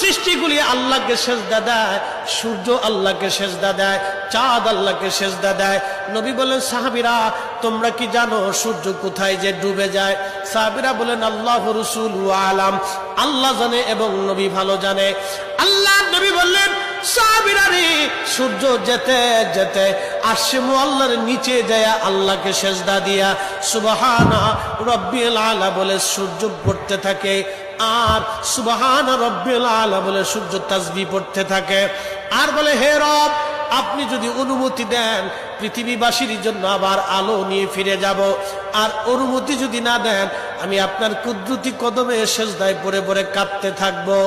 সৃষ্টিগুলি আল্লাহকে সেজদা দেয়, সূর্য আল্লাহকে সেজদা দেয়, চাঁদ আল্লাহকে সেজদা দেয়। নবী বলেন, সাহাবীরা তোমরা কি জানো সূর্য কোথায় যে ডুবে যায়? সাহাবীরা বলেন, আল্লাহ রাসূলু আলাম, আল্লাহ জানে এবং নবী ভালো জানে। আল্লাহ নবী বললেন, সাহাবীরা রে, সূর্য যেতে যেতে আরশে মুআল্লার নিচে যায় আল্লাহকে সেজদা দিয়া সুবহানা রাব্বিল আলা বলে সূর্য পড়তে থাকে, আর সুবহানা রাব্বিল আলা বলে সূর্য তাসবিহ পড়তে থাকে, আর বলে, হে রব, আপনি যদি অনুমতি দেন পৃথিবীবাসীর জন্য আবার আলো নিয়ে ফিরে যাব, আর অনুমতি যদি না দেন আমি আপনার কুদরতি কদমে সেজদায় পড়ে পড়ে কাঁদতে থাকবো।